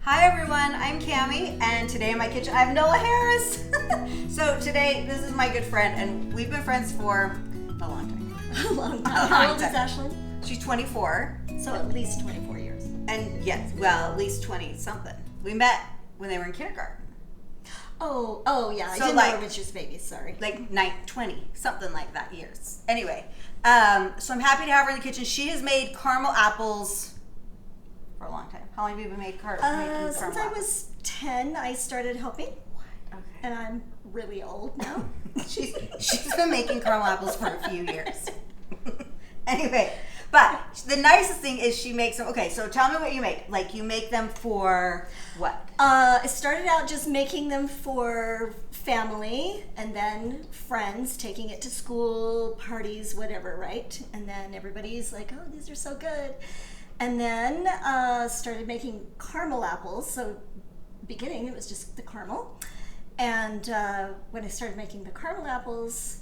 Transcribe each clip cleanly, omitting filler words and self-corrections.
Hi everyone, I'm Cammie, and today in my kitchen I have Nola Harris. So today, this is my good friend, and we've been friends for a long time. A long time. How old is Ashlyn? She's 24. So at least 24 years. And yes, well, at least 20 something. We met when they were in kindergarten. Oh yeah, So I didn't like- know when she was babies, sorry. Like 20, something like that years. Anyway, so I'm happy to have her in the kitchen. She has made caramel apples for a long time. How long have you been making caramel apples? Since I was 10, I started helping, Okay. and I'm really old now. She's been making caramel apples for a few years. Anyway, but the nicest thing is she makes them. Okay, so tell me what you make. Like, you make them for what? I started out just making them for family, and then friends, taking it to school, parties, whatever, right? And then everybody's like, oh, these are so good. And then started making caramel apples. So beginning, it was just the caramel. And when I started making the caramel apples,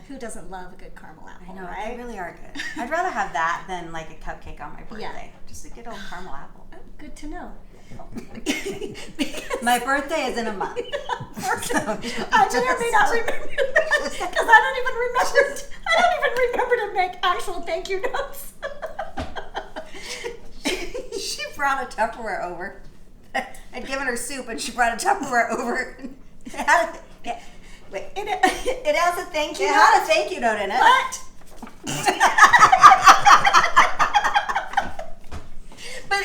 who doesn't love a good caramel apple, I know, right? they really are good. I'd rather have that than like a cupcake on my birthday. Yeah. Just a good old caramel apple. Oh, good to know. My birthday is in a month. I may or may not remember that, because I don't even remember to make actual thank you notes. She brought a Tupperware over. I'd given her soup, and she brought a Tupperware over. Wait, It has a thank you it note. had a thank you note in it. What? But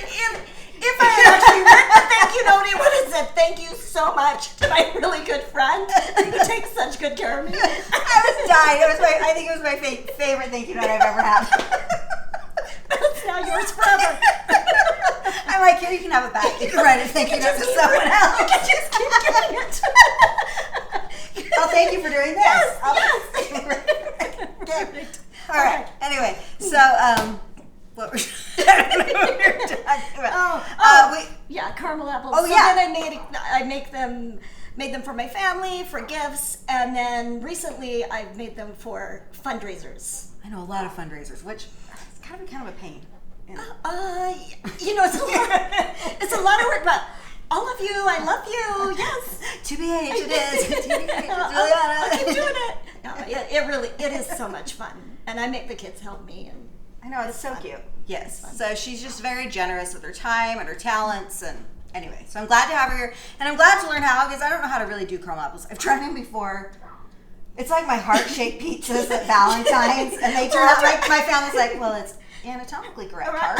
if I had actually written a thank you note, it would have said thank you so much to my really good friend who takes such good care of me. I was dying. I think it was my favorite thank you note I've ever had. It's now yours forever. I'm like, here, you can have it back. You can write a thank you note to someone else. You can just keep giving it. Oh, thank you for doing this. Yes. Yes. All right. Anyway, so what were I don't know what we were talking about. Yeah, caramel apples. Oh, so yeah. Then I made them for my family, for gifts, and then recently I've made them for fundraisers. I know a lot of fundraisers, which it's kind of a pain. It's a lot of work, but all of you, I love you. Yes. TBH, it is. TBH, I'll keep doing it. No, it is so much fun, and I make the kids help me. And I know, it's so fun. cute. Yes. So she's just very generous with her time and her talents, and anyway, so I'm glad to have her here, and I'm glad to learn how, because I don't know how to really do caramel apples. I've tried them before. It's like my heart-shaped pizzas at Valentine's, and they turn out like my family's like, well, it's anatomically correct heart.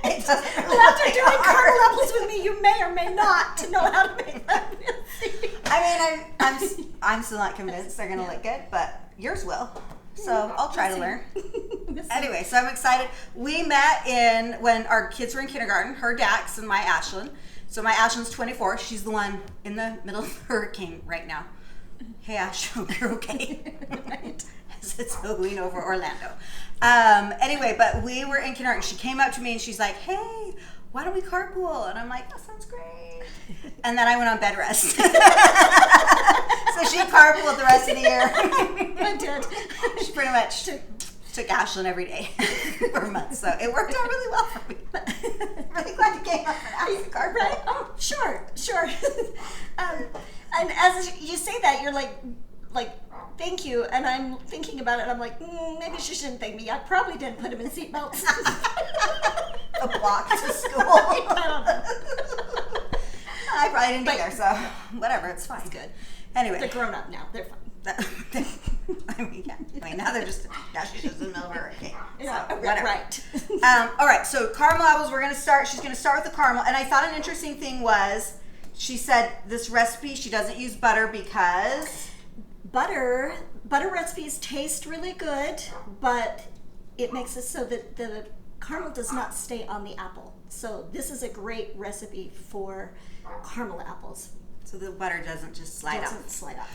It doesn't really Well, after look doing like caramel heart. apples with me, you may or may not know how to make them. I mean, I'm still not convinced they're gonna look good, but yours will. So I'll try to learn. Anyway, so I'm excited. We met when our kids were in kindergarten, her Dax and my Ashlyn. So my Ashlyn's 24. She's the one in the middle of a hurricane right now. Hey Ash, hope you're okay. Right. As it's Halloween over Orlando. Anyway, but we were in kindergarten. She came up to me and she's like, hey, why don't we carpool? And I'm like, that sounds great. And then I went on bed rest. So she carpooled the rest of the year. I did. She pretty much took Ashlyn every day for months. So it worked out really well for me. I'm really glad you came up and asked the carpool. Right? Oh, sure. And as you say that, you're like, thank you. And I'm thinking about it, and I'm like, maybe she shouldn't thank me. I probably didn't put him in seatbelts. A block to school. I don't know. I probably didn't either, so whatever, it's fine. It's good. Anyway. They're grown up now. They're fine. Now they're just, she's just in the middle of a hurricane. So, Yeah, whatever. right. All right, so caramel apples, she's going to start with the caramel. And I thought an interesting thing was, she said this recipe, she doesn't use butter because... Butter recipes taste really good, but it makes it so that the caramel does not stay on the apple. So this is a great recipe for caramel apples. So the butter doesn't just slide off.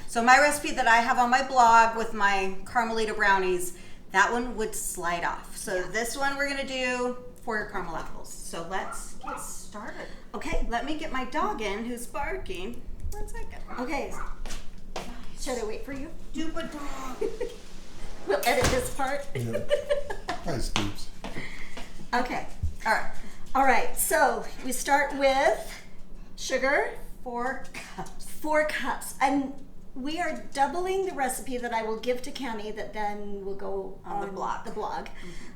So my recipe that I have on my blog with my Carmelita brownies, that one would slide off. So this one we're going to do for your caramel apples. So let's get started. Okay, let me get my dog in who's barking. 1 second. Okay. Should I wait for you? Stupid dog. We'll edit this part. Yeah. Hi, Stoops. Okay. All right. All right, so we start with sugar. 4 cups. 4 cups. And we are doubling the recipe that I will give to Cami that then will go on the blog.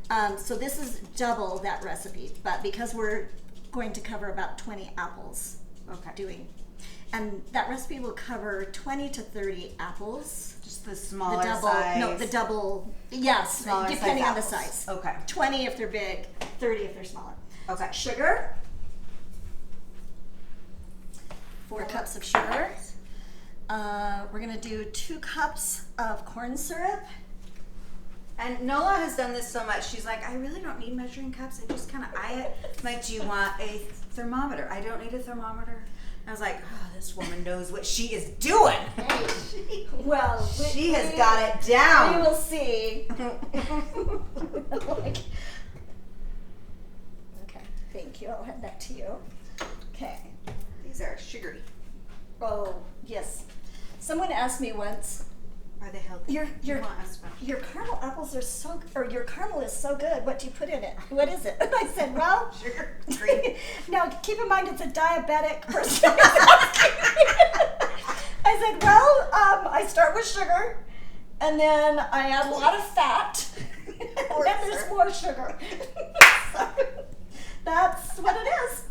Mm-hmm. So this is double that recipe, but because we're going to cover about 20 apples and that recipe will cover 20, to 30 apples. Just the smaller size? No, the double, yes, smaller depending on the apples. size. Okay. 20 if they're big, 30 if they're smaller. Okay. Sugar. 4 cups of sugar. We're gonna do 2 cups of corn syrup. And Nola has done this so much. She's like, I really don't need measuring cups. I just kind of eye it. I'm like, do you want a thermometer? I don't need a thermometer. I was like, oh, this woman knows what she is doing. Well, she has got it down. We will see. Okay, thank you. I'll hand that to you. Okay. These are sugary. Oh, yes. Someone asked me once, are they healthy? Your caramel apples are so, or your caramel is so good. What do you put in it? What is it? And I said, well, sugar, cream. Now keep in mind it's a diabetic person. I said, well, I start with sugar, and then I add a lot of fat, and then there's more sugar. So that's what it is.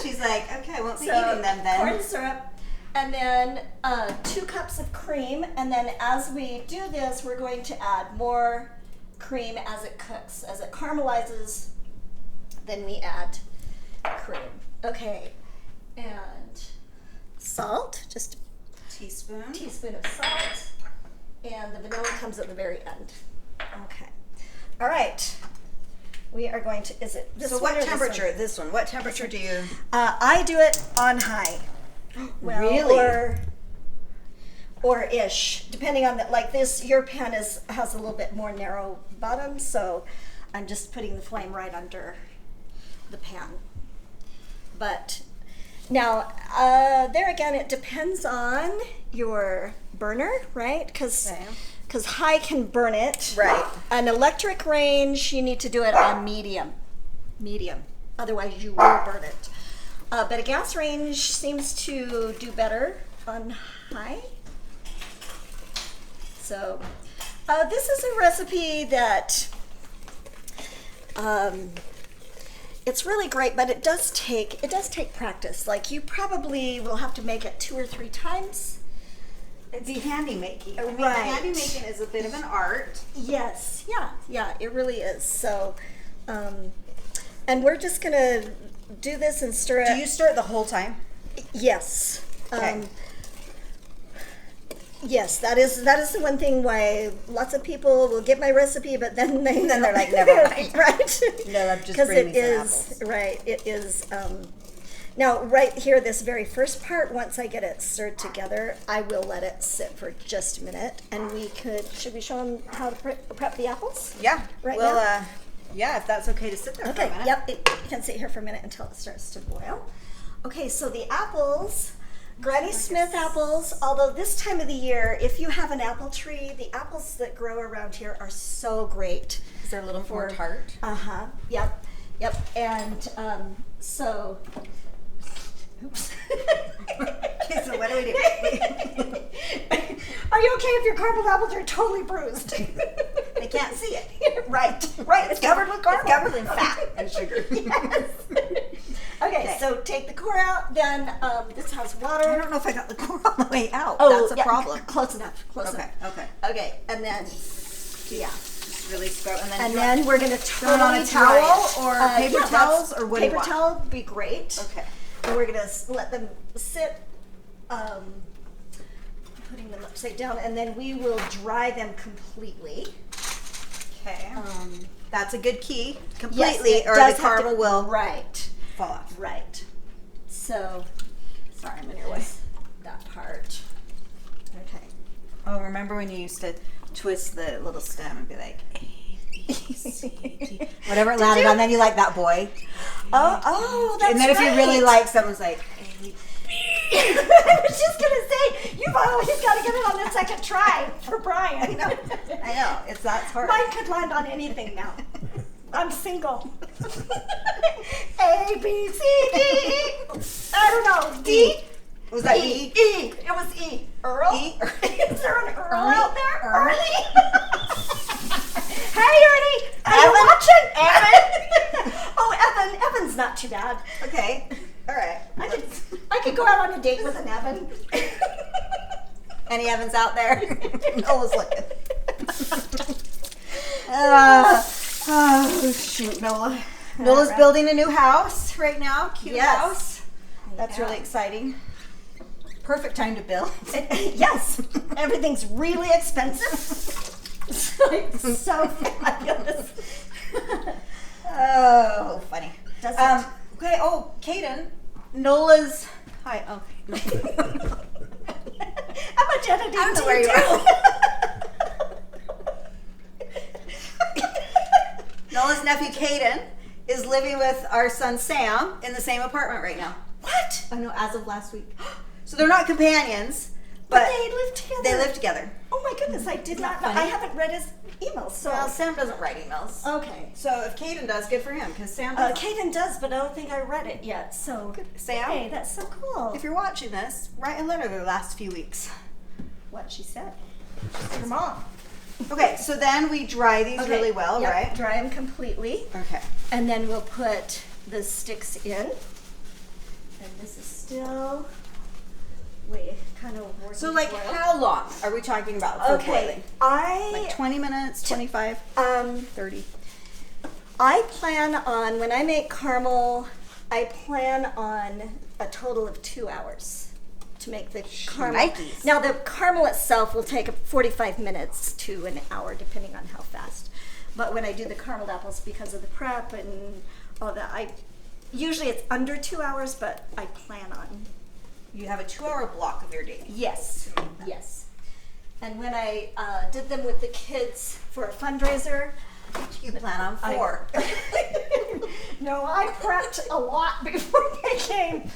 She's like, okay, I won't be eating them then. Corn syrup. And then 2 cups of cream, and then as we do this, we're going to add more cream as it cooks. As it caramelizes, then we add cream. Okay, and salt, just a teaspoon of salt, and the vanilla comes at the very end. Okay, all right. We are going to, is it this one? So what or temperature, this one? What temperature do you? I do it on high. Well, really? Or ish, depending on that. Like this, your pan has a little bit more narrow bottom, so I'm just putting the flame right under the pan. But now, there again, it depends on your burner, right? Because high can burn it. Right. An electric range, you need to do it on medium. Otherwise, you will burn it. But a gas range seems to do better on high. So this is a recipe that it's really great, but it does take practice. Like you probably will have to make it 2 or 3 times. It's candy making. I mean, right. Candy making is a bit of an art. Yes, yeah, it really is. So, and we're just gonna do this and stir it. Do you stir it the whole time? Yes. Okay. Yes, that is the one thing why lots of people will get my recipe, but then they're like, never mind. Right? No, I'm just bringing me some apples. Right. It is. Now, right here, this very first part, once I get it stirred together, I will let it sit for just a minute, and should we show them how to prep the apples? Yeah. Right now? Yeah, if that's okay to sit there for a minute. Yep, you can sit here for a minute until it starts to boil. Okay, so the apples, Granny Smith apples, although this time of the year, if you have an apple tree, the apples that grow around here are so great. Is there a little more tart? Yep, and so... Oops. Okay, so what do we do? Are you okay if your caramel apples are totally bruised? They can't see it. Right. It's covered with caramel. It's covered in fat and sugar. Yes. Okay, so take the core out. Then this has water. I don't know if I got the core all the way out. Oh, that's a problem. Close enough. Okay. Okay, and then just really scrub, and then we're gonna throw it on a towel or paper towels, or what do you want? Paper towel would be great. Okay. And we're gonna let them sit, putting them upside down, and then we will dry them completely. Okay. That's a good key. Completely, yes, or the caramel will fall off. Right. So, sorry, I'm in your way. That part. Okay. Oh, remember when you used to twist the little stem and be like, A, B, C, D, whatever it landed on, then you like that boy. Oh, that's right. And then if you really like someone's like, A, B. I was just going to say, you've always got to get it on the second try for Brian. I know. That's hard. Mine could land on anything now. I'm single. A, B, C, D, E. I don't know. D? Was that E? E? E. It was E. Earl? E? Is there an Earl Ernie? out there? Ernie? Hey, Ernie. Are you watching? Evan? Oh, Evan. Evan's not too bad. Okay. All right. I could go out on a date with an Evan. Any Evans out there? Nola's looking. Oh, shoot, Nola. Nola's building a new house right now. Cute house. That's really exciting. Perfect time to build. Yes. Everything's really expensive. It's so fabulous. Oh, funny. Okay. Oh, Kaden. Nola's. Hi. Oh. How much editing I don't know do where you do? are. Nola's nephew Kaden is living with our son Sam in the same apartment right now. What? I know, as of last week. So they're not companions, But but they live together. they live together. Oh my goodness, I did not know. funny? I haven't read his emails, so. Well, Sam doesn't write emails. Okay. So if Kaden does, good for him, because Sam doesn't. Kaden does, but I don't think I read it yet, so. Sam, Hey, that's so cool. if you're watching this, write a letter the last few weeks. What she said. Her mom. Okay, so then we dry these really well, Yep, right? Dry them completely. Okay. And then we'll put the sticks in. And this is still, kind of working. So like well. how long are we talking about for boiling? Like 20 minutes, 25, 30? I plan on, when I make caramel, I plan on a total of 2 hours to make the caramel. Nikes. Now the caramel itself will take 45 minutes to an hour, depending on how fast. But when I do the caramel apples, because of the prep and all that, usually it's under 2 hours, but I plan on. You have a 2-hour block of your day. Yes, yes. And when I did them with the kids for a fundraiser, You plan on 4. no, I prepped a lot before they came.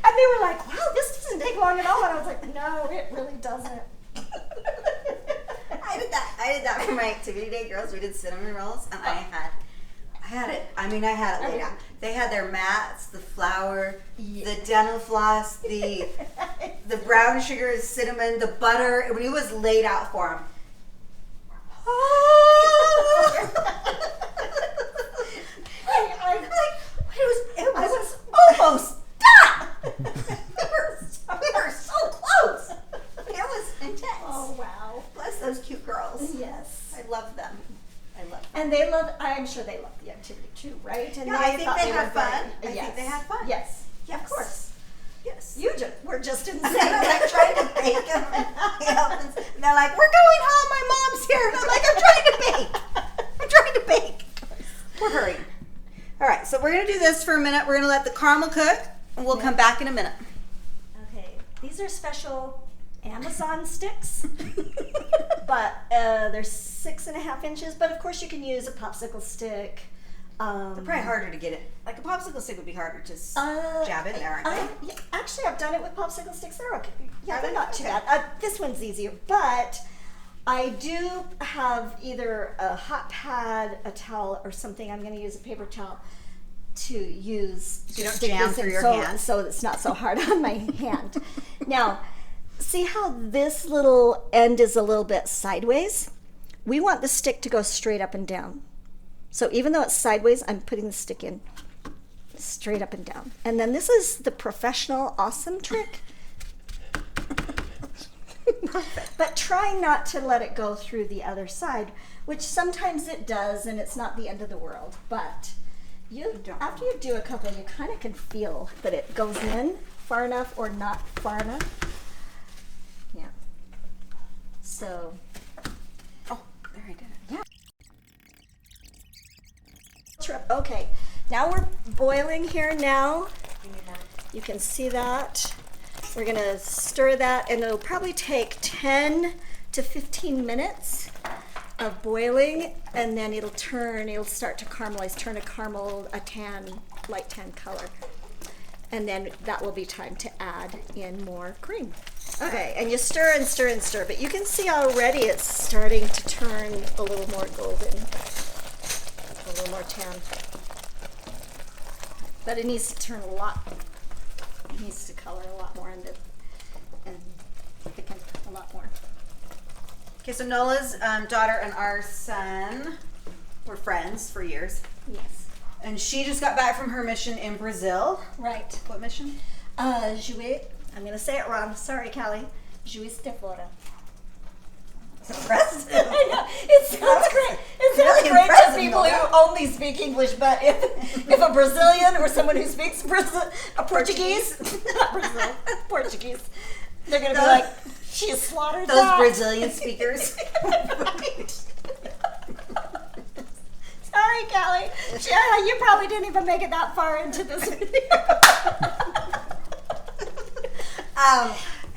And they were like, wow, this doesn't take long at all. And I was like, no, it really doesn't. I did that for my activity day girls. We did cinnamon rolls, and I had it laid out. They had their mats, the flour, the dental floss, the brown sugar, cinnamon, the butter. I mean, it was laid out for them. It was almost done. we were so close. It was intense. Oh, wow. Bless those cute girls. Yes. I love them. And they love, I'm sure they love the activity too, right? And Yeah, I think thought they were had fun. very- I think they had fun. Yes. Yes. Of course. Yes. You were just insane. I'm trying to bake them. And they're like, we're going home. My mom's here. And I'm like, I'm trying to bake. We're hurrying. All right, so we're going to do this for a minute. We're going to let the caramel cook, and we'll come back in a minute. Okay, these are special Amazon sticks, but they're 6.5 inches. But of course, you can use a popsicle stick. They're probably harder to get it. Like a popsicle stick would be harder to jab in there, aren't they? Yeah, actually, I've done it with popsicle sticks. They're okay. Yeah, Are they're they? not too Okay. bad. This one's easier, but I do have either a hot pad, a towel, or something. I'm going to use a paper towel to use. So you don't stick jam this through in your so, hand. so it's not so hard on my hand. Now, see how this little end is a little bit sideways? We want the stick to go straight up and down. So even though it's sideways, I'm putting the stick in straight up and down. And then this is the professional awesome trick. But try not to let it go through the other side, which sometimes it does, and it's not the end of the world. But after you do a couple, you kind of can feel that it goes in far enough or not far enough. Yeah. So. Oh, there I did it. Yeah. Okay, now we're boiling here now. You can see that. We're gonna stir that, and it'll probably take 10 to 15 minutes of boiling, and then it'll start to caramelize, turn a light tan color. And then that will be time to add in more cream. Okay, and you stir and stir and stir, but you can see already it's starting to turn a little more golden. little more tan. But it needs to turn a lot. It needs to color a lot more and thicken a lot more. Okay, so Nola's daughter and our son were friends for years. Yes. And she just got back from her mission in Brazil. Right. What mission? Jouer, I'm going to say it wrong. Sorry, Callie. Juiz de fora. Impressive. I know. It sounds great. It sounds Really great to impressive, people who Nola. only speak English, but if a Brazilian or someone who speaks a Portuguese, not Brazil, Portuguese, they're going to be like, she has slaughtered Those that. Brazilian speakers. Sorry, Callie. You probably didn't even make it that far into this video.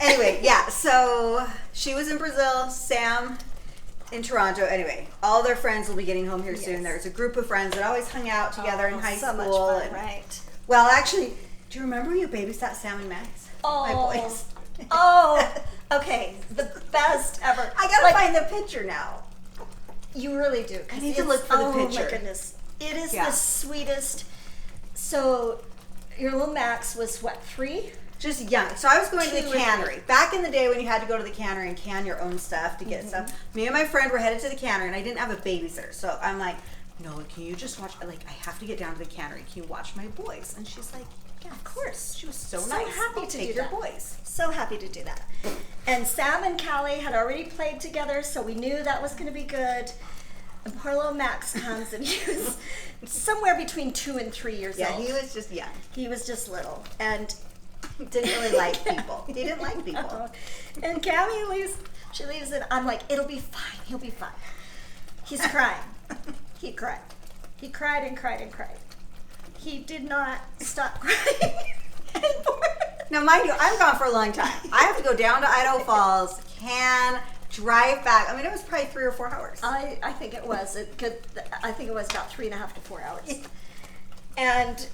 Anyway, yeah, so she was in Brazil, Sam in Toronto. Anyway, all their friends will be getting home here soon. Yes. There's a group of friends that always hung out together in high so school. much fun, and- right? Well, actually, do you remember when you babysat Sam and Max? My boys. Oh, okay. The best ever. I gotta find the picture now. You really do. I need to look for the Oh picture. my goodness. It is Yeah. the sweetest. So, your little Max was what, 3? Just young. So I was going to 2 the or cannery. 3. Back in the day when you had to go to the cannery and can your own stuff to get stuff. Me and my friend were headed to the cannery and I didn't have a babysitter. So I'm like, no, can you just watch, like, I have to get down to the cannery. Can you watch my boys? And she's like, yeah, of course. She was so nice. happy I'll to take do your that. boys. So happy to do that. And Sam and Callie had already played together, so we knew that was going to be good. And poor little Max comes and he was somewhere between 2 and 3 years Yeah, old. he was just young. He was just little. And He didn't really like people. He didn't like people. And Cammy leaves, she leaves and I'm like, it'll be fine. He'll be fine. He's crying. He cried. He cried and cried and cried. He did not stop crying anymore. Now, mind you, I'm gone for a long time. I have to go down to Idaho Falls, drive back. I mean, it was probably 3 or 4 hours. I think it was. I think it was about 3.5 to 4 hours. And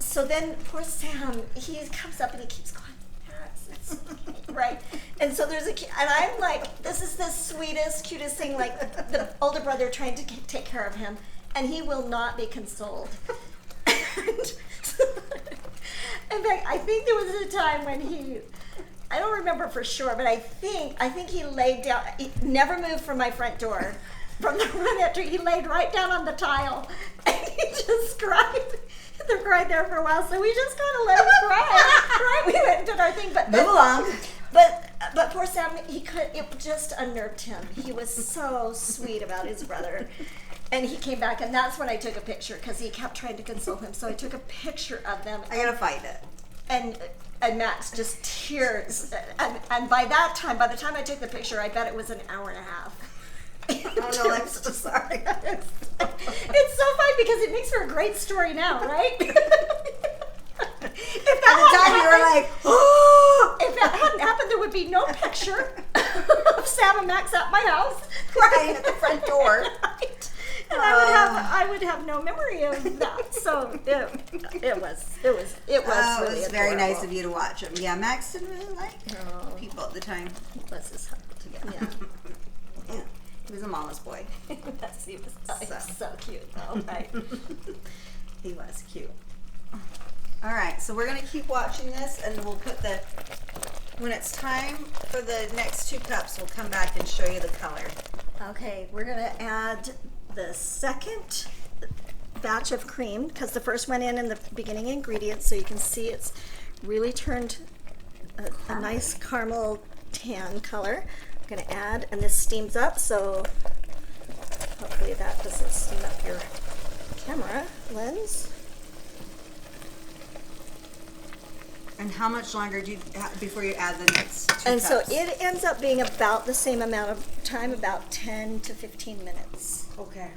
so then poor Sam, he comes up and he keeps going, yes, it's okay, right? And so there's and I'm like, this is the sweetest, cutest thing, like the older brother trying to take care of him, and he will not be consoled. And in fact, I think there was a time when I don't remember for sure, but I think he laid down, he never moved from my front door, from the front entry. He laid right down on the tile, and he just cried. They cried there for a while, so we just kind of let him cry. Right? We went and did our thing, but Move along. But poor Sam, it just unnerved him. He was so sweet about his brother. And he came back, and that's when I took a picture, because he kept trying to console him. So I took a picture of them. I gotta find it. And Max just tears. And by the time I took the picture, I bet it was an hour and a half. Oh no, I'm so sorry. It's so fun because it makes for a great story now, right? If At the time you were like, oh! if that hadn't happened, there would be no picture of Sam and Max at my house. Crying at the front door. Right. And I would have no memory of that. So it was really very nice adorable. of you to watch him. Yeah, Max didn't really like people at the time. Bless his heart. Yeah. Yeah. He was a mama's boy. Yes, he was so cute though, right? He was cute. All right, so we're gonna keep watching this, and we'll put when it's time for the next 2 cups, we'll come back and show you the color. Okay, we're gonna add the second batch of cream because the first went in the beginning ingredients, so you can see it's really turned a nice caramel tan color. I'm gonna add, and this steams up, so hopefully that doesn't steam up your camera lens. And how much longer do you before you add the next 2 And cups? so it ends up being about the same amount of time, about 10 to 15 minutes. Okay.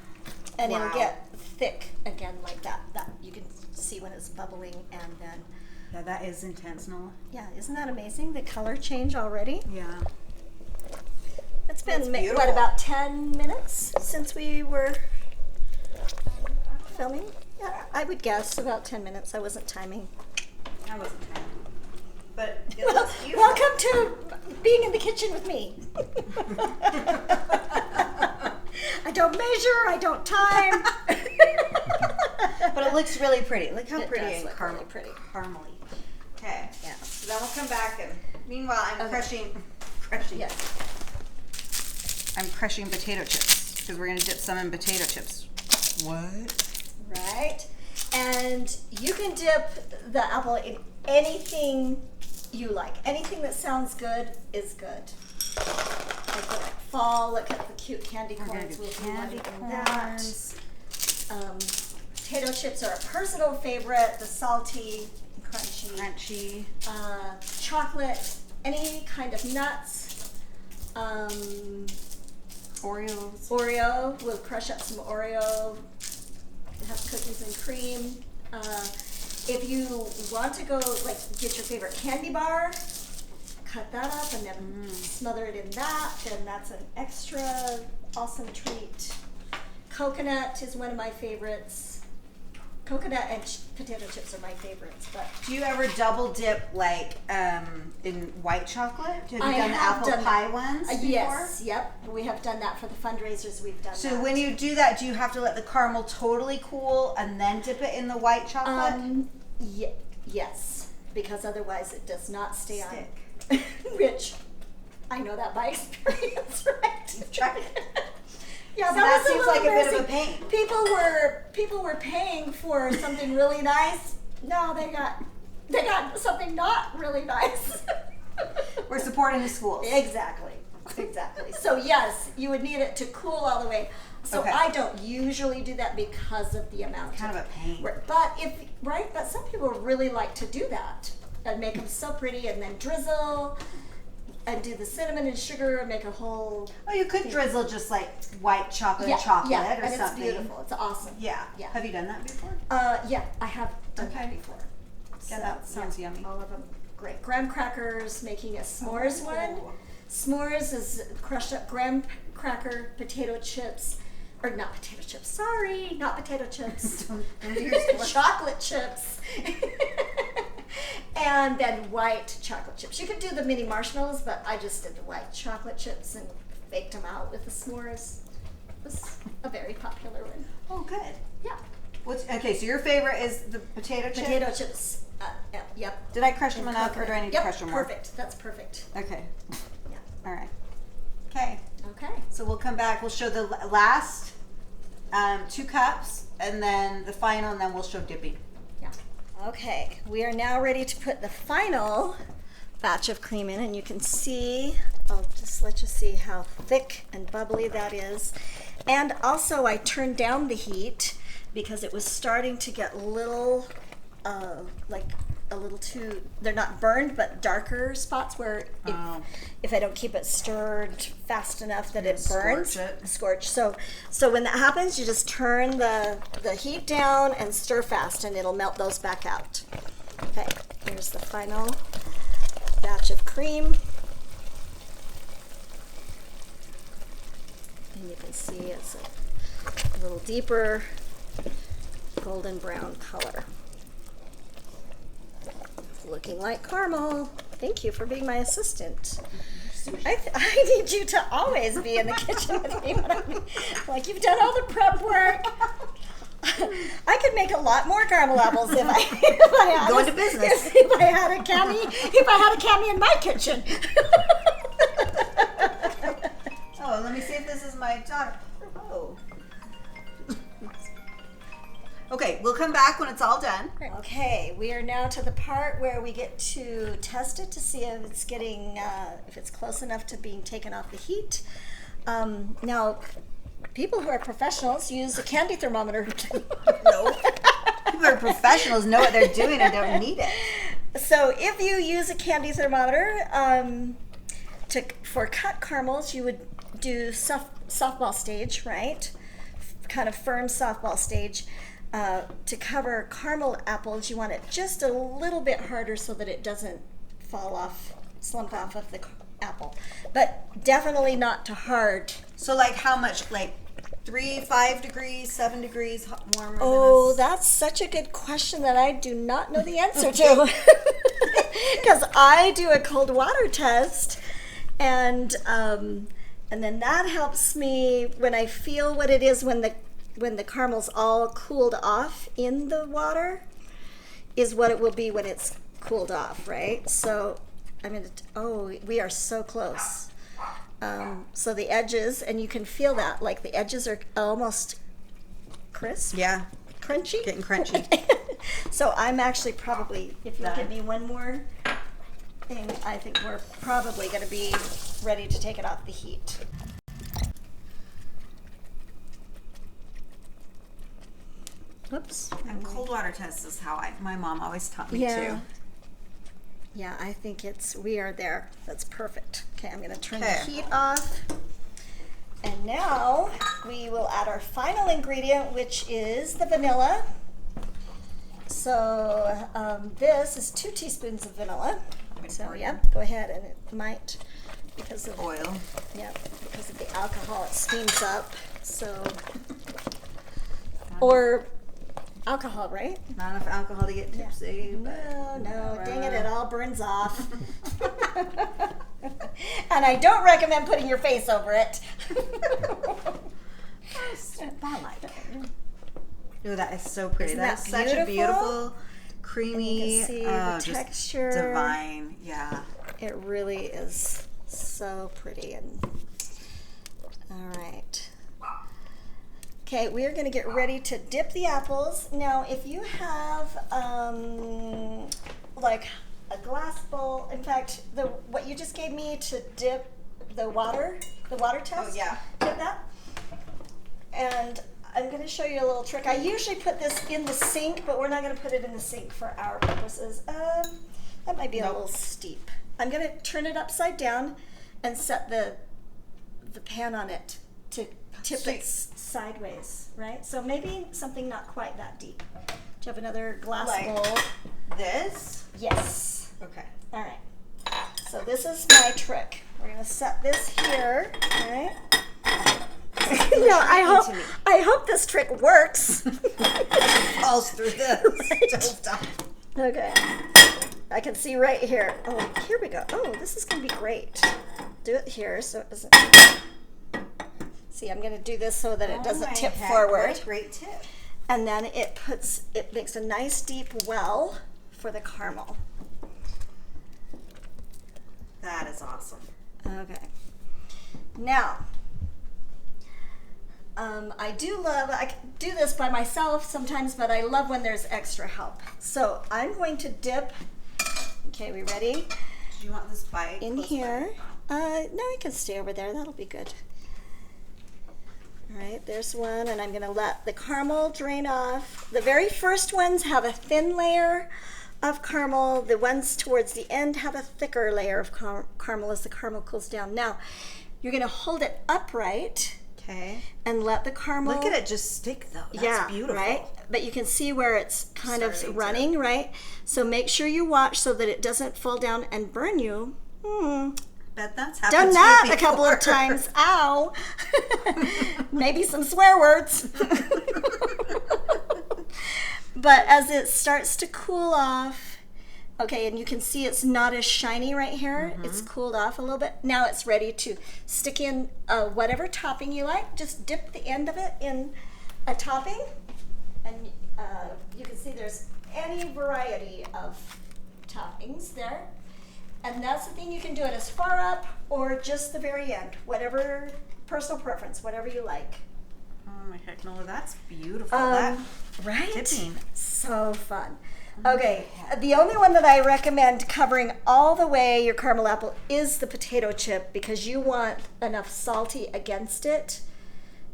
And Wow. it'll get thick again like that. That you can see when it's bubbling, and then Yeah, that is intense, Nola. yeah, isn't that amazing? The color change already. Yeah. It's been That's what, beautiful. about 10 minutes since we were filming? Yeah, I would guess about 10 minutes. I wasn't timing. That wasn't time. But it looks beautiful. Welcome to being in the kitchen with me. I don't measure, I don't time. But it looks really pretty. Look how It pretty does and look really pretty. caramely. Okay. Yeah. So then we'll come back and meanwhile I'm crushing. Yes. I'm crushing potato chips because we're gonna dip some in potato chips. What? Right. And you can dip the apple in anything you like. Anything that sounds good is good. Like fall, look at the cute candy corns. We'll do candy that. Potato chips are a personal favorite. The salty, crunchy. Chocolate, any kind of nuts. Oreos. Oreo, we'll crush up some Oreo. Have cookies and cream. If you want to go, like, get your favorite candy bar, cut that up and then smother it in that, then that's an extra awesome treat. Coconut is one of my favorites. Coconut and potato chips are my favorites. But Do you ever double dip like in white chocolate? Have you I done the have apple done pie that. ones before? Yes, yep. We have done that for the fundraisers. We've done So that. when you do that, do you have to let the caramel totally cool and then dip it in the white chocolate? Yes, because otherwise it does not stay Stick. on. Which I know that by experience, right? You've tried it. Yeah, So that that was seems little like a bit of a embarrassing. pain. People were paying for something really nice. No, they got something not really nice. We're supporting the schools. Exactly. So yes, you would need it to cool all the way. So Okay. I don't usually do that because of the amount. Kind of a pain. But some people really like to do that and make them so pretty, and then drizzle and do the cinnamon and sugar and make a whole. Oh, you could drizzle just like white chocolate or and something. it's beautiful. It's awesome. Yeah. Yeah. Have you done that before? Yeah, I have done Okay. that before. Yeah, that sounds yummy. All of them great. Graham crackers, making a s'mores one. S'mores is crushed up graham cracker, potato chips, or not potato chips. Sorry, not potato chips. Don't do your Chocolate chips. And then white chocolate chips. You could do the mini marshmallows, but I just did the white chocolate chips and baked them out with the s'mores. It was a very popular one. Oh, good. Yeah. Okay, so your favorite is the potato chip? Potato chips. Yep. Did I crush them enough or do I need to crush them more? Perfect. That's perfect. Okay. Yeah. All right. Okay. Okay. So we'll come back. We'll show the last 2 cups and then the final, and then we'll show dipping. Yeah. Okay. We are now ready to put the final batch of cream in, and you can see, I'll just let you see how thick and bubbly that is. And also I turned down the heat because it was starting to get little, like a little too, they're not burned, but darker spots where if I don't keep it stirred fast enough that it burns. Scorch. So when that happens, you just turn the heat down and stir fast, and it'll melt those back out. Okay, here's the final batch of cream. And you can see it's a little deeper golden brown color. Looking like caramel. Thank you for being my assistant. I need you to always be in the kitchen with me. Like, you've done all the prep work. I could make a lot more caramel apples if I had Go into business. If I had a cami in my kitchen. Oh, let me see if this is my daughter. Oh. Okay, we'll come back when it's all done. Okay, we are now to the part where we get to test it to see if it's getting, if it's close enough to being taken off the heat. Now, people who are professionals use a candy thermometer. No. People who are professionals know what they're doing and don't need it. So if you use a candy thermometer, for cut caramels, you would do softball stage, right? Kind of firm softball stage. To cover caramel apples, you want it just a little bit harder so that it doesn't fall off, slump off of the apple. But definitely not too hard. So like how much? Like 3, 5 degrees, 7 degrees warmer Oh, than this? that's such a good question that I do not know the answer to. Because I do a cold water test, and then that helps me when I feel what it is when the when the caramel's all cooled off in the water is what it will be when it's cooled off, right? So we are so close. So the edges, and you can feel that, like the edges are almost crisp. Yeah. Crunchy. Getting crunchy. So I'm actually probably, if you give me one more thing, I think we're probably going to be ready to take it off the heat. Oops. And cold water test is how my mom always taught me too. Yeah, I think we are there. That's perfect. Okay, I'm going to turn the heat off. And now we will add our final ingredient, which is the vanilla. So this is 2 teaspoons of vanilla. So go ahead, and it might, because of oil. Yeah, because of the alcohol, it steams up. So, or alcohol, right? Not enough alcohol to get tipsy. Yeah. No, dang it all burns off. And I don't recommend putting your face over it. I like it. Oh, that is so pretty. Isn't that such a beautiful, creamy, you can see the texture. Just divine. Yeah. It really is so pretty. And all right. Okay, we are going to get ready to dip the apples. Now, if you have like a glass bowl, in fact, what you just gave me to dip the water test. Oh yeah. Dip that. And I'm going to show you a little trick. I usually put this in the sink, but we're not going to put it in the sink for our purposes. That might be a little steep. I'm going to turn it upside down and set the pan on it to tip it sideways, right? So maybe something not quite that deep. Do you have another glass bowl? This? Yes. Okay. All right. So this is my trick. We're going to set this here, all right? No, I hope this trick works. Falls through the stovetop. Okay. I can see right here. Oh, here we go. Oh, this is going to be great. Do it here so it doesn't... See, I'm going to do this so that it doesn't tip forward. Great tip. And then it makes a nice deep well for the caramel. That is awesome. Okay. Now, I do this by myself sometimes, but I love when there's extra help. So I'm going to dip. Okay, we ready? Do you want this bite in here? No, you can stay over there. That'll be good. All right, there's one, and I'm going to let the caramel drain off. The very first ones have a thin layer of caramel. The ones towards the end have a thicker layer of caramel as the caramel cools down. Now, you're going to hold it upright. Okay. And let the caramel... Look at it just stick, though. That's beautiful. Right? But you can see where it's kind of running, right? So make sure you watch so that it doesn't fall down and burn you. Bet that's happened Done that a couple of times. Ow. Maybe some swear words. But as it starts to cool off, okay, and you can see it's not as shiny right here. It's cooled off a little bit. Now it's ready to stick in whatever topping you like. Just dip the end of it in a topping. And you can see there's any variety of toppings there. And that's the thing, you can do it as far up or just the very end. Whatever, personal preference, whatever you like. Oh my heck, Nola, that's beautiful. Right? Dipping. So fun. Okay, the only one that I recommend covering all the way your caramel apple is the potato chip, because you want enough salty against it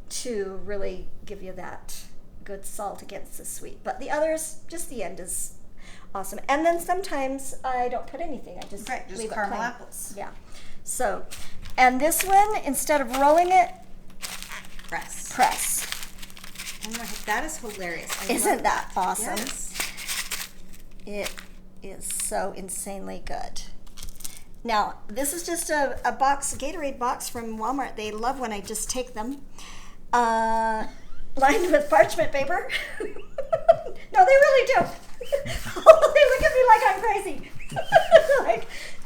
to really give you that good salt against the sweet. But the others, just the end is awesome. And then sometimes I don't put anything. I just leave caramel it plain. apples. Yeah. So, and this one, instead of rolling it, press. Oh my, that is hilarious. Isn't that awesome? Yes. It is so insanely good. Now, this is just a Gatorade box from Walmart. They love when I just take them. Lined with parchment paper. No, they really do. They look at me like I'm crazy.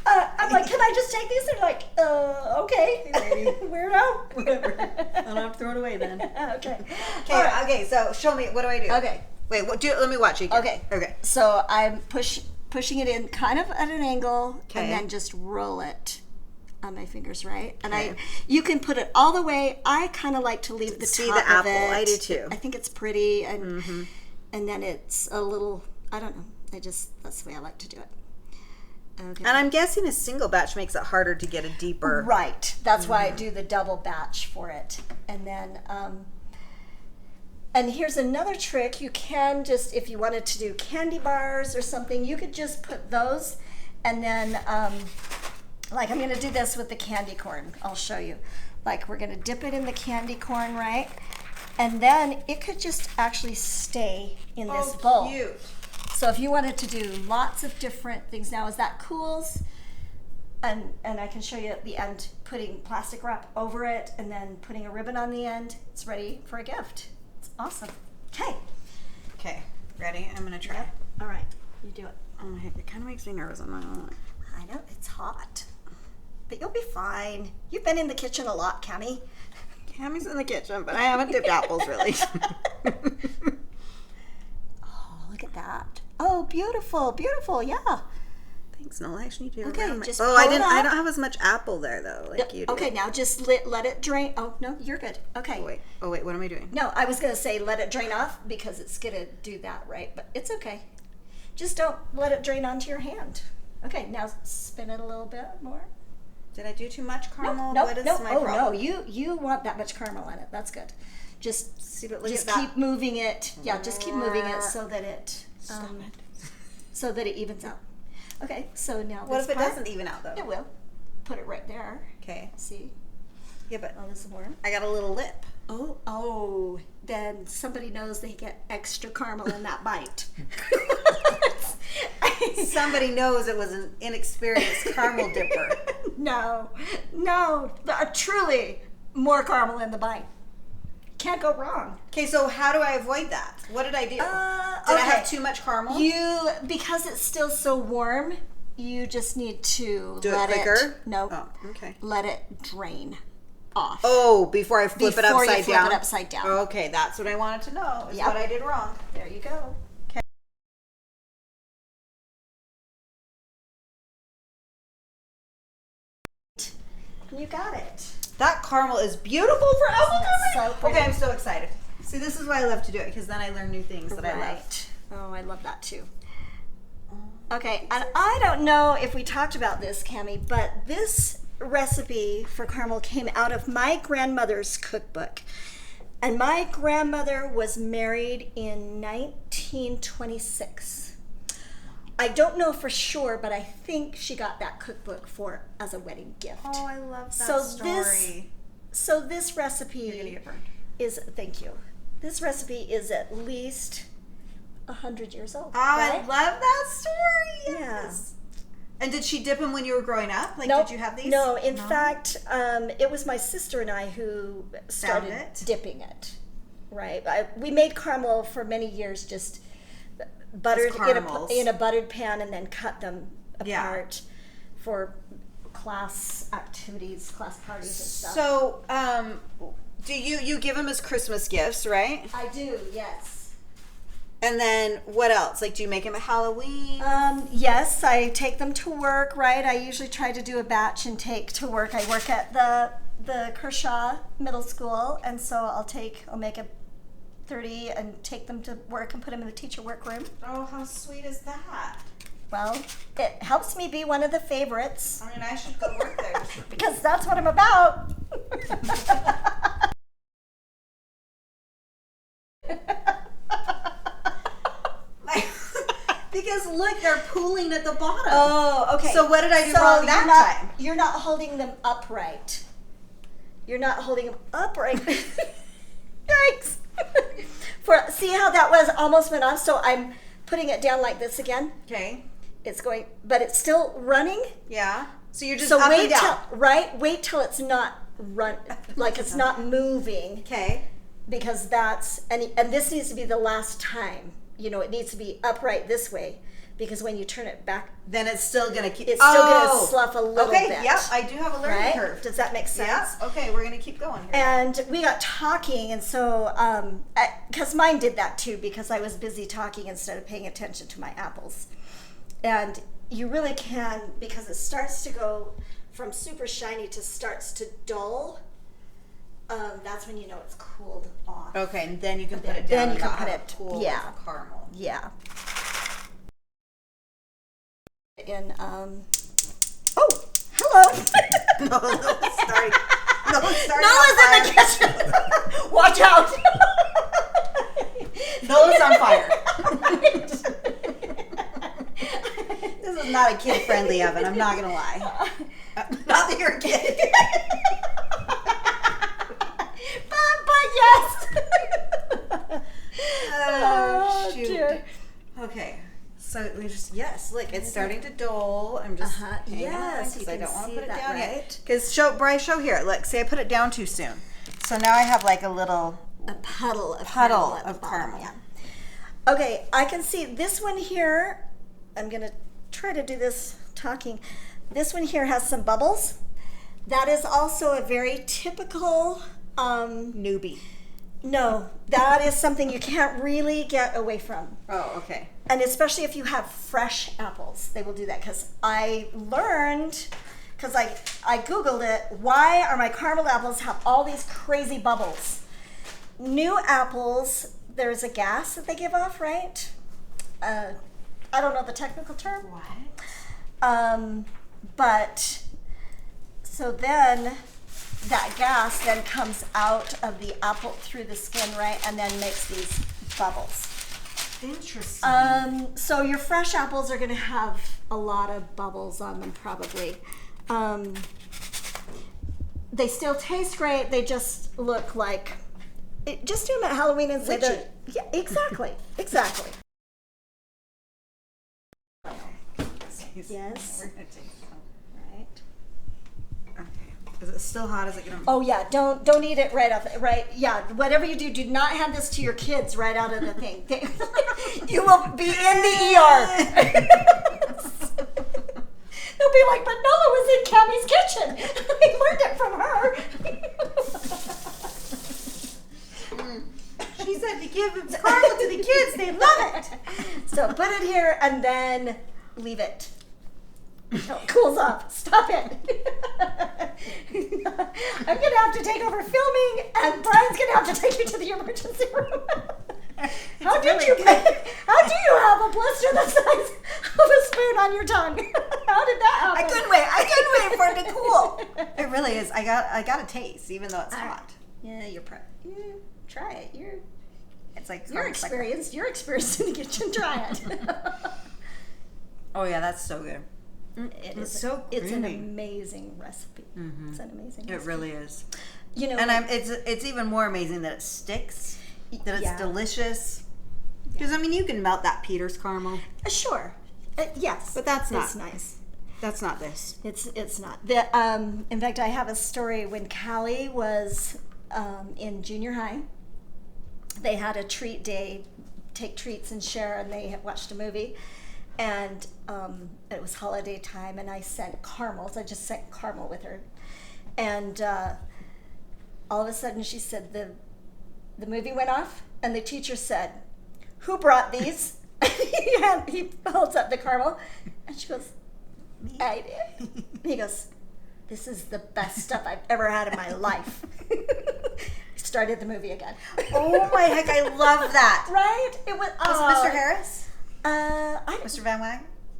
I'm like, can I just take these? They're like, okay. Hey, Weirdo. Whatever. I'll have to throw it away then. Okay. Okay, All right. okay, so show me, what do I do? Okay. Wait, let me watch it again. Okay. Okay. So I'm pushing it in kind of at an angle, Okay. and then just roll it on my fingers, right? And Okay. you can put it all the way. I kind of like to leave the See top the apple. of it. I do too. I think it's pretty, and then it's a little. I don't know. That's the way I like to do it. Okay. And I'm guessing a single batch makes it harder to get a deeper. Right. That's why I do the double batch for it. And then, and here's another trick. You can just, if you wanted to do candy bars or something, you could just put those, and then, like I'm going to do this with the candy corn. I'll show you. Like we're going to dip it in the candy corn, right? And then it could just actually stay in this bowl. Cute. So if you wanted to do lots of different things, now as that cools, and I can show you at the end, putting plastic wrap over it and then putting a ribbon on the end, it's ready for a gift. It's awesome. Okay. Okay, ready? I'm gonna try. All right, you do it. Oh my heck, it kind of makes me nervous. I'm not gonna lie. I know, it's hot, but you'll be fine. You've been in the kitchen a lot, Cammie. Cammie's in the kitchen, but I haven't dipped apples really. Oh, look at that. Oh, beautiful, beautiful, yeah. Thanks, Nola. I actually need to Okay, remember. just Oh, pull I it didn't. I up. don't have as much apple there though, like you do. Okay, now just let it drain. Oh, no, you're good. Okay. Oh wait. What am I doing? No, I was going to say let it drain off because it's going to do that, right? But it's okay. Just don't let it drain onto your hand. Okay, now spin it a little bit more. Did I do too much caramel? No, What is no. my Oh, problem? no, you want that much caramel in it. That's good. Just See, but look just at that. keep moving it. Yeah, just keep moving it so that it Stop it. so that it evens out. Okay, so now What this if it part- doesn't even out though? It will. Put it right there. Okay. See? Yeah, but Oh, this is warm. I got a little lip. Oh, then somebody knows they get extra caramel in that bite. Somebody knows it was an inexperienced caramel dipper. No, truly more caramel in the bite. Can't go wrong. Okay, so how do I avoid that? What did I do? Did I have too much caramel? Because it's still so warm, you just need to Do let it quicker? No, Oh, okay. let it drain off. Oh, before I flip it Before you upside flip down? it upside down. Okay, that's what I wanted to know. Is Yep. what I did wrong. There you go. You got it. That caramel is beautiful for apple That's pie. so pretty. Okay, I'm so excited. See, this is why I love to do it, because then I learn new things that I love. Right. Oh, I love that too. Okay, and I don't know if we talked about this, Cammie, but this recipe for caramel came out of my grandmother's cookbook. And my grandmother was married in 1926. I don't know for sure, but I think she got that cookbook as a wedding gift. Oh, I love that So story. This recipe You're gonna get burned. thank you. This recipe is at least 100 years old. Oh, right? I love that story. Yes. Yeah. And did she dip them when you were growing up? Like, Nope. did you have these? No, in fact, it was my sister and I who started it? dipping it. Right. We made caramel for many years, just buttered caramels. in a buttered pan and then cut them Yeah. apart for class activities, class parties and stuff. So, do you give them as Christmas gifts, right? I do, yes. And then what else? Like, do you make them at Halloween? Yes, I take them to work, right? I usually try to do a batch and take to work. I work at the Kershaw Middle School, and so I'll make a 30 and take them to work and put them in the teacher workroom. Oh, how sweet is that? Well, it helps me be one of the favorites I mean, I should go work there. because that's what I'm about. Because look, they're pooling at the bottom. Oh, okay. So what did I do wrong that time? You're not holding them upright. You're not holding them upright. Yikes. See how that was almost went off? So I'm putting it down like this again. Okay. It's going, but it's still running. Yeah. So you're just So up wait and down. wait till it's not like it's not moving, Okay. because and this needs to be the last time. You know, it needs to be upright this way, because when you turn it back, then it's still gonna keep. it's still gonna slough a little bit. Okay, yep, I do have a learning curve. Does that make sense? Yeah. Okay, we're gonna keep going here. And we got talking, and so because mine did that too, because I was busy talking instead of paying attention to my apples. And you really can, because it starts to go from super shiny to starts to dull. That's when you know it's cooled off. Okay, and then you can put it down. Then you can put it. Cool Yeah. Caramel. Yeah. In oh, hello. Nola's starting. Nola's in the kitchen. Watch out. Nola's on fire. This is not a kid-friendly oven. I'm not gonna lie. Not that you're a kid. but yes. Oh, shoot. Dear. Okay. So we just look, it's starting to dull. I'm just yes, because I don't want to put it that, down right? yet. Because Bryce, show here. Look, see, I put it down too soon. So now I have like a puddle of caramel. Yeah. Okay, I can see this one here. I'm gonna try to do this talking. This one here has some bubbles. That is also a very typical Newbie. No, that is something you can't really get away from. Oh, okay. And especially if you have fresh apples, they will do that. Because I learned, because I Googled it, why are my caramel apples have all these crazy bubbles? New apples, there's a gas that they give off, right? I don't know the technical term. What? But, so then that gas then comes out of the apple through the skin, right? And then makes these bubbles. Interesting. So your fresh apples are going to have a lot of bubbles on them, probably. They still taste great. They just look like, just do them at Halloween and say that. Yeah, exactly. Exactly. Yes. We're gonna take some. Right. Okay. Is it still hot? Is it gonna? Oh yeah, don't eat it right off. Right, yeah. Whatever you do not hand this to your kids right out of the thing. You will be in the ER. They'll be like, but Nola was in Cammie's kitchen. I learned it from her. She said to give caramel to the kids. They love it. So put it here and then leave it. Until it cools off. Stop it. I'm gonna have to take over filming, and Brian's gonna have to take you to the emergency room. How do you have a blister the size of a spoon on your tongue? How did that happen? I couldn't wait for it to cool. It really is. I got a taste, even though it's hot. Yeah, try it. It's like You're experienced. You're experienced in the kitchen. Try it. Oh yeah, that's so good. It's so It's an creamy. amazing recipe. Mm-hmm. It's an amazing recipe. It really is. You know, And it's even more amazing that it sticks, that it's delicious. Because I mean, you can melt that Peter's caramel. Sure. Yes. But that's not It's nice. That's not this. It's not. In fact, I have a story when Callie was in junior high. They had a treat day, take treats and share, and they had watched a movie. And it was holiday time, and I sent caramels. I just sent caramel with her. And all of a sudden she said the movie went off, and the teacher said, "Who brought these?" He holds up the caramel, and she goes, "I did." He goes, "This is the best stuff I've ever had in my life." Started the movie again. Oh my heck, I love that. Right? It was Mr. Harris? Mr. Van Wag?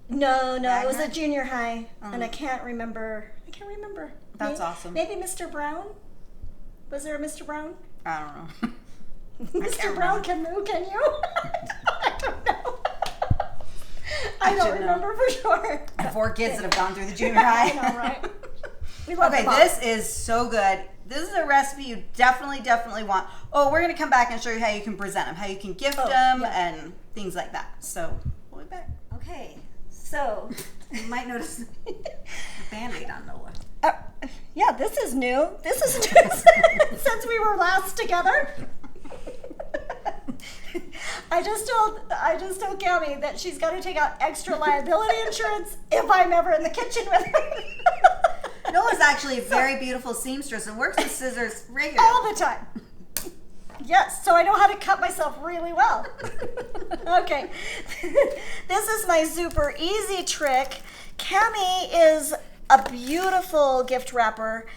No, it was Wagner? a junior high, and I can't remember. That's awesome. Maybe Mr. Brown? Was there a Mr. Brown? I don't know. Mr. Brown can you? I don't know. I don't remember for sure. 4 kids that have gone through the junior high. I know, right? We love them all. This is so good. This is a recipe you definitely want. Oh, we're going to come back and show you how you can present them, how you can gift them, and things like that. So, we'll be back. Okay, so You might notice a Band-Aid on Nola. Yeah, this is new. This is new since we were last together. I just told Cammy that she's got to take out extra liability insurance if I'm ever in the kitchen with her. Nola's actually a very beautiful seamstress and works with scissors regularly. All the time. Yes, so I know how to cut myself really well. Okay. This is my super easy trick. Cammy is a beautiful gift wrapper,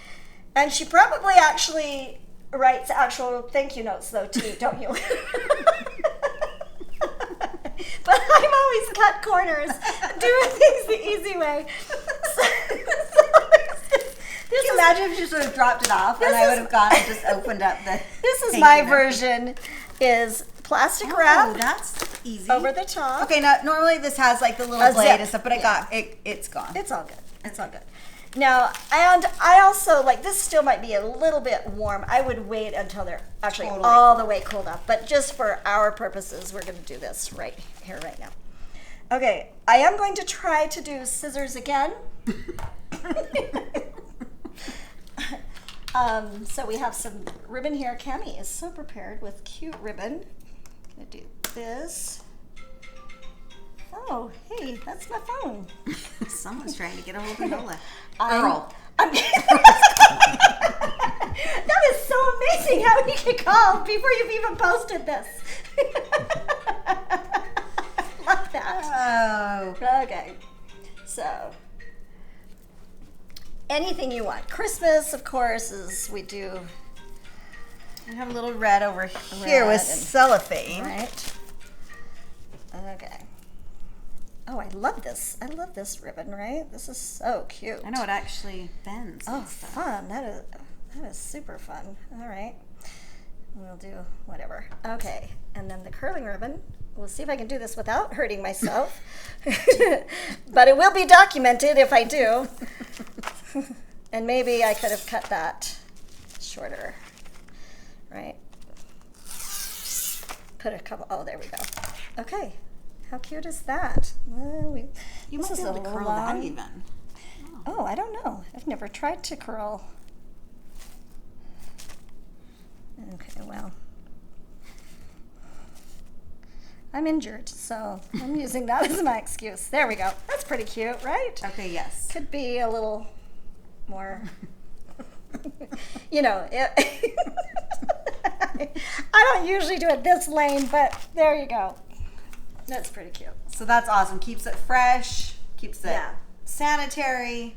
and she probably actually writes actual thank you notes though too, don't you? But I'm always cut corners, doing things the easy way. Can you imagine if you just would have dropped it off and I would have gone and just opened up the... This is my version, is plastic wrap. Oh, that's easy. Over the top. Okay, now normally this has like the little blade and stuff, but it's gone. It's all good. It's all good. Now, and I also, like, this still might be a little bit warm. I would wait until they're actually all the way cooled off. But just for our purposes, we're going to do this right here, right now. Okay, I am going to try to do scissors again. So we have some ribbon here. Cammy is so prepared with cute ribbon. I'm going to do this. Oh, hey, that's my phone. Someone's trying to get a hold of Nola. Earl. That is so amazing how he can call before you've even posted this. Love that. Oh. Okay. So, anything you want. Christmas, of course, is we do. I have a little red over here with cellophane. Right. Okay. Oh, I love this. I love this ribbon, right? This is so cute. I know, it actually bends. Oh, fun. That is super fun. All right. We'll do whatever. Okay. And then the curling ribbon. We'll see if I can do this without hurting myself. But it will be documented if I do. And maybe I could have cut that shorter. Right? Put a couple. Oh, there we go. Okay. How cute is that? Well, you might be able to curl that even. Oh, I don't know. I've never tried to curl. Okay, well. I'm injured, so I'm using that as my excuse. There we go. That's pretty cute, right? Okay, yes. Could be a little more, you know. I don't usually do it this lame, but there you go. That's pretty cute. So that's awesome. Keeps it fresh, keeps it sanitary.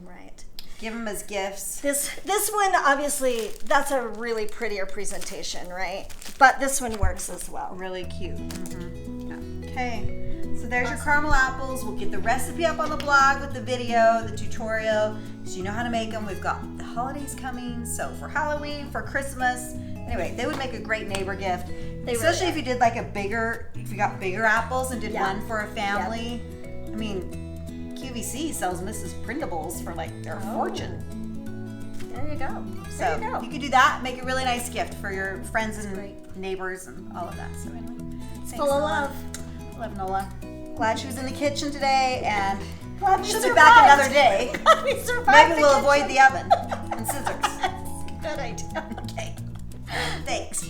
Right. Give them as gifts. This one, obviously, that's a really prettier presentation, right? But this one works as well. Really cute. Mm-hmm. Okay. So there's your caramel apples. We'll get the recipe up on the blog with the video, the tutorial, so you know how to make them. We've got the holidays coming, so for Halloween, for Christmas. Anyway, they would make a great neighbor gift. Especially if you did like if you got bigger apples and did one for a family. I mean, QVC sells Mrs. Printables for like their fortune. There you go. So you could do that, make a really nice gift for your friends and neighbors and all of that. So anyway, it's full of love. Love Nola. Glad she was in the kitchen today, and she'll be survived. back another day. Glad we survived. Maybe we'll avoid the oven and scissors. Good idea. Okay. Thanks.